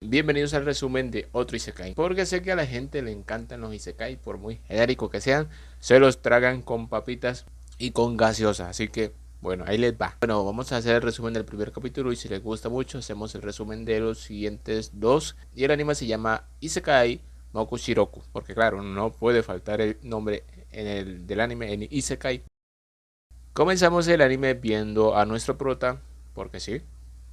Bienvenidos al resumen de otro Isekai. Porque sé que a la gente le encantan los Isekai, por muy genérico que sean, se los tragan con papitas y con gaseosa. Así que, bueno, ahí les va. Bueno, vamos a hacer el resumen del primer capítulo y si les gusta mucho, hacemos el resumen de los siguientes dos. Y el anime se llama Isekai Mokushiroku. Porque claro, no puede faltar el nombre del anime en Isekai. Comenzamos el anime viendo a nuestro prota, porque sí,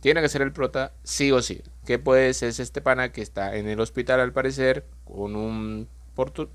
tiene que ser el prota sí o sí. Que pues es este pana que está en el hospital al parecer con un portutador,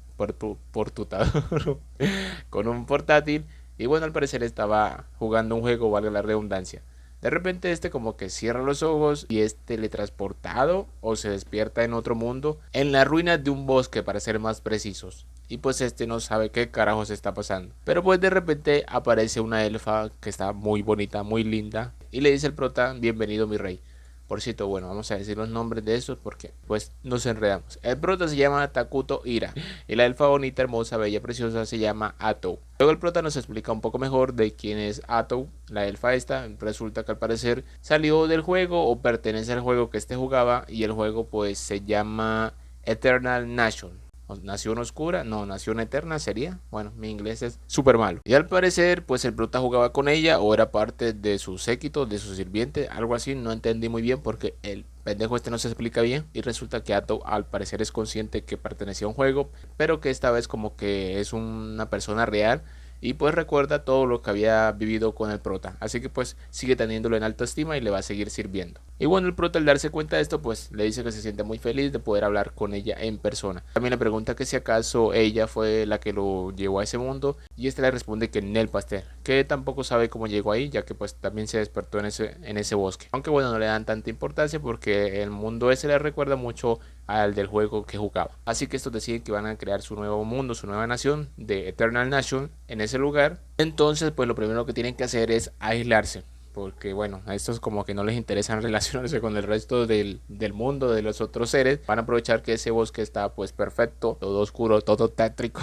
con un portátil. Y bueno, al parecer estaba jugando un juego, valga la redundancia. De repente este como que cierra los ojos y es teletransportado o se despierta en otro mundo, en las ruinas de un bosque para ser más precisos. Y pues este no sabe qué carajos está pasando. Pero pues de repente aparece una elfa que está muy bonita, muy linda. Y le dice al prota, bienvenido mi rey. Por cierto, bueno, vamos a decir los nombres de estos porque pues nos enredamos. El prota se llama Takuto Ira y la elfa bonita, hermosa, bella, preciosa se llama Atou. Luego el prota nos explica un poco mejor de quién es Atou, la elfa esta. Resulta que al parecer salió del juego o pertenece al juego que este jugaba y el juego pues se llama Eternal Nation. Nación oscura, no, nación eterna sería. Bueno, mi inglés es súper malo. Y al parecer, pues el prota jugaba con ella o era parte de su séquito, de su sirviente, algo así. No entendí muy bien porque el pendejo este no se explica bien. Y resulta que Ato al parecer es consciente que pertenecía a un juego, pero que esta vez como que es una persona real. Y pues recuerda todo lo que había vivido con el prota. Así que pues sigue teniéndolo en alta estima y le va a seguir sirviendo. Y bueno, el prota al darse cuenta de esto pues le dice que se siente muy feliz de poder hablar con ella en persona. También le pregunta que si acaso ella fue la que lo llevó a ese mundo. Y este le responde que Nel Pastel, que tampoco sabe cómo llegó ahí, ya que pues también se despertó en ese bosque. Aunque bueno, no le dan tanta importancia porque el mundo ese le recuerda mucho al del juego que jugaba. Así que estos deciden que van a crear su nuevo mundo, su nueva nación de Eternal Nation en ese lugar. Entonces pues lo primero que tienen que hacer es aislarse, porque bueno, a estos como que no les interesa relacionarse con el resto del mundo, de los otros seres. Van a aprovechar que ese bosque está pues perfecto, todo oscuro, todo tétrico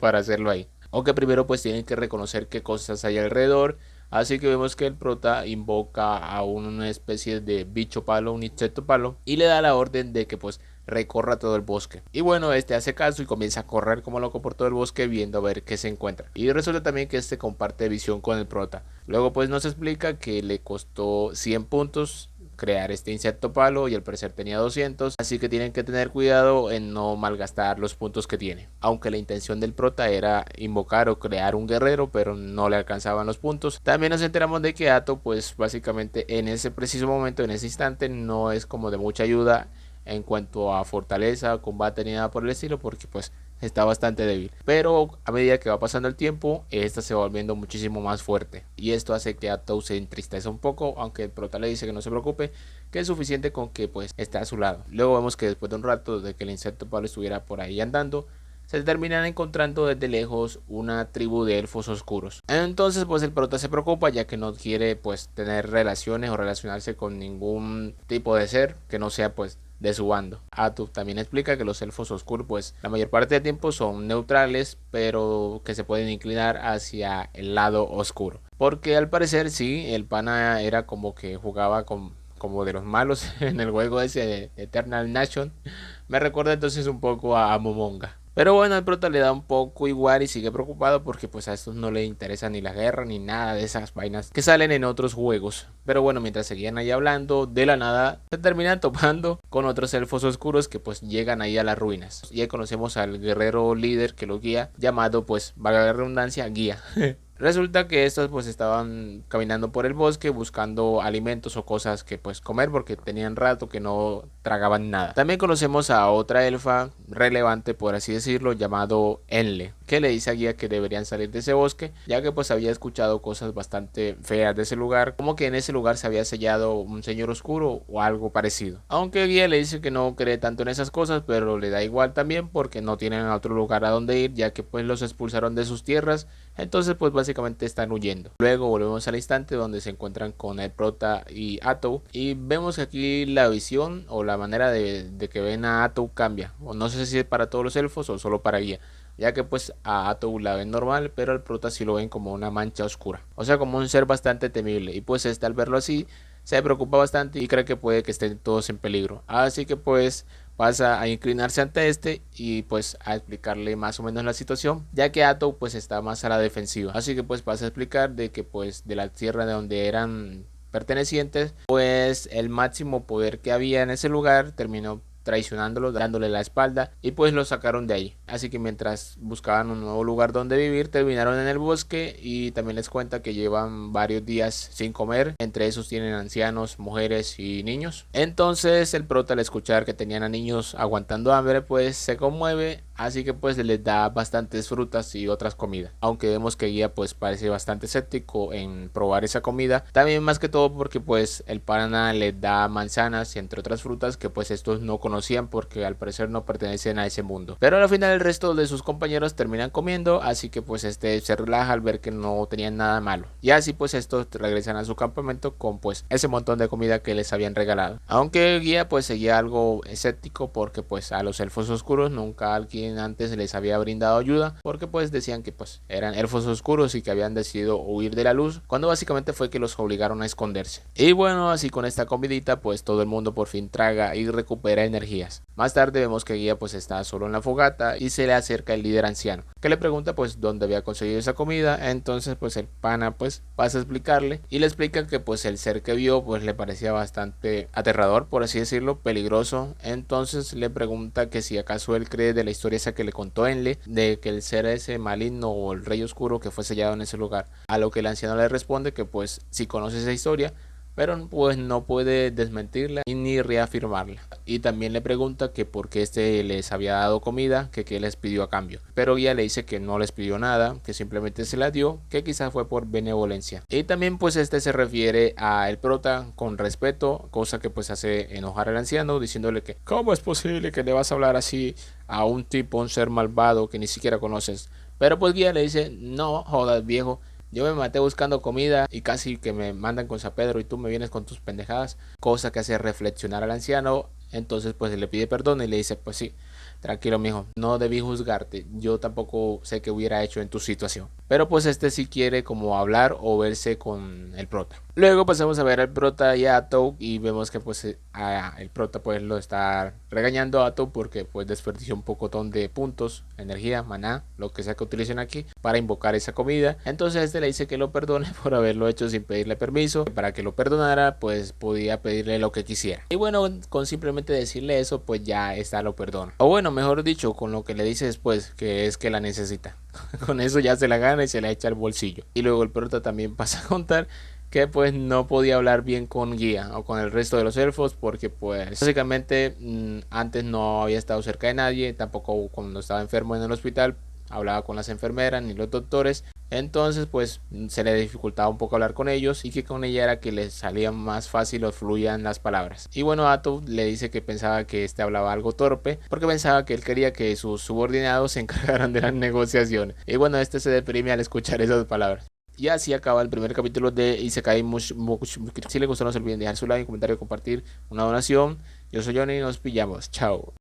para hacerlo ahí. Aunque primero pues tienen que reconocer qué cosas hay alrededor. Así que vemos que el prota invoca a una especie de bicho palo, un insecto palo, y le da la orden de que pues recorra todo el bosque. Y bueno, este hace caso y comienza a correr como loco por todo el bosque viendo a ver qué se encuentra. Y resulta también que este comparte visión con el prota. Luego pues nos explica que le costó 100 puntos crear este insecto palo y al parecer tenía 200, así que tienen que tener cuidado en no malgastar los puntos que tiene. Aunque la intención del prota era invocar o crear un guerrero, pero no le alcanzaban los puntos. También nos enteramos de que Ato pues básicamente en ese preciso momento, en ese instante, no es como de mucha ayuda en cuanto a fortaleza, combate ni nada por el estilo, porque pues está bastante débil. Pero a medida que va pasando el tiempo, esta se va volviendo muchísimo más fuerte. Y esto hace que Atou se entristeza un poco, aunque el prota le dice que no se preocupe, que es suficiente con que pues está a su lado. Luego vemos que después de un rato de que el insecto Pablo estuviera por ahí andando, se terminan encontrando desde lejos una tribu de elfos oscuros. Entonces pues el prota se preocupa ya que no quiere pues tener relaciones o relacionarse con ningún tipo de ser que no sea pues de su bando. Atu también explica que los elfos oscuros pues la mayor parte del tiempo son neutrales, pero que se pueden inclinar hacia el lado oscuro. Porque al parecer sí, el pana era como que jugaba como de los malos en el juego ese de Eternal Nation. Me recuerda entonces un poco a Momonga. Pero bueno, el prota le da un poco igual y sigue preocupado porque pues a estos no le interesa ni la guerra ni nada de esas vainas que salen en otros juegos. Pero bueno, mientras seguían ahí hablando, de la nada se terminan topando con otros elfos oscuros que pues llegan ahí a las ruinas. Y ahí conocemos al guerrero líder que lo guía, llamado pues, valga la redundancia, guía. Resulta que estos pues estaban caminando por el bosque buscando alimentos o cosas que pues comer porque tenían rato que no tragaban nada. También conocemos a otra elfa relevante por así decirlo llamado Enle, que le dice a Guía que deberían salir de ese bosque ya que pues había escuchado cosas bastante feas de ese lugar, como que en ese lugar se había sellado un señor oscuro o algo parecido. Aunque Guía le dice que no cree tanto en esas cosas, pero le da igual también porque no tienen otro lugar a donde ir ya que pues los expulsaron de sus tierras. Entonces pues básicamente están huyendo. Luego volvemos al instante donde se encuentran con el prota y Atou. Y vemos que aquí la visión o la manera de que ven a Atou cambia. O no sé si es para todos los elfos o solo para Guía. Ya que pues a Atou la ven normal, pero al prota sí lo ven como una mancha oscura. O sea, como un ser bastante temible. Y pues este al verlo así se preocupa bastante y cree que puede que estén todos en peligro. Así que pues pasa a inclinarse ante este y pues a explicarle más o menos la situación, ya que Ato pues está más a la defensiva. Así que pues pasa a explicar de que pues de la tierra de donde eran pertenecientes, pues el máximo poder que había en ese lugar terminó traicionándolo, dándole la espalda y pues lo sacaron de ahí. Así que mientras buscaban un nuevo lugar donde vivir, terminaron en el bosque y también les cuenta que llevan varios días sin comer. Entre esos tienen ancianos, mujeres y niños. Entonces el prota, al escuchar que tenían a niños aguantando hambre, pues se conmueve. Así que pues les da bastantes frutas y otras comidas. Aunque vemos que Guía pues parece bastante escéptico en probar esa comida. También más que todo porque pues el pana les da manzanas y entre otras frutas que pues estos no conocían porque al parecer no pertenecen a ese mundo. Pero al final el resto de sus compañeros terminan comiendo. Así que pues este se relaja al ver que no tenían nada malo. Y así pues estos regresan a su campamento con pues ese montón de comida que les habían regalado. Aunque Guía pues seguía algo escéptico porque pues a los elfos oscuros nunca alguien antes les había brindado ayuda, porque pues decían que pues eran elfos oscuros y que habían decidido huir de la luz, cuando básicamente fue que los obligaron a esconderse. Y bueno, así con esta comidita pues todo el mundo por fin traga y recupera energías. Más tarde vemos que Guía pues está solo en la fogata y se le acerca el líder anciano, que le pregunta pues dónde había conseguido esa comida. Entonces pues el pana pues pasa a explicarle y le explica que pues el ser que vio pues le parecía bastante aterrador, por así decirlo, peligroso. Entonces le pregunta que si acaso él cree de la historia esa que le contó Enle, de que el ser ese maligno o el rey oscuro que fue sellado en ese lugar. A lo que el anciano le responde que pues si conoce esa historia, pero pues no puede desmentirla ni reafirmarla. Y también le pregunta que por qué este les había dado comida, que qué les pidió a cambio. Pero ella le dice que no les pidió nada, que simplemente se la dio, que quizás fue por benevolencia. Y también pues este se refiere a el prota con respeto, cosa que pues hace enojar al anciano, diciéndole que ¿cómo es posible que le vas a hablar así a un tipo, un ser malvado que ni siquiera conoces? Pero pues Guía le dice, no jodas viejo, yo me maté buscando comida y casi que me mandan con San Pedro y tú me vienes con tus pendejadas, cosa que hace reflexionar al anciano. Entonces pues le pide perdón y le dice pues sí, tranquilo mijo, no debí juzgarte, yo tampoco sé qué hubiera hecho en tu situación. Pero pues este sí quiere como hablar o verse con el prota. Luego pasamos a ver al prota y a Ato y vemos que pues el prota pues lo está regañando a Ato porque pues desperdició un pocotón de puntos, energía, maná, lo que sea que utilicen aquí para invocar esa comida. Entonces este le dice que lo perdone por haberlo hecho sin pedirle permiso. Para que lo perdonara pues podía pedirle lo que quisiera. Y bueno, con simplemente decirle eso pues ya está lo perdona. O bueno, mejor dicho, con lo que le dice después, que es que la necesita. Con eso ya se la gana y se la echa al bolsillo. Y luego el prota también pasa a contar que pues no podía hablar bien con Guía o con el resto de los elfos porque pues básicamente antes no había estado cerca de nadie, tampoco cuando estaba enfermo en el hospital hablaba con las enfermeras ni los doctores. Entonces pues se le dificultaba un poco hablar con ellos y que con ella era que les salía más fácil o fluían las palabras. Y bueno, Ato le dice que pensaba que este hablaba algo torpe porque pensaba que él quería que sus subordinados se encargaran de las negociaciones. Y bueno, este se deprime al escuchar esas palabras. Y así acaba el primer capítulo de Isekai Si les gustó no se olviden dejar su like, un comentario, compartir, una donación. Yo soy Johnny y nos pillamos. Chao.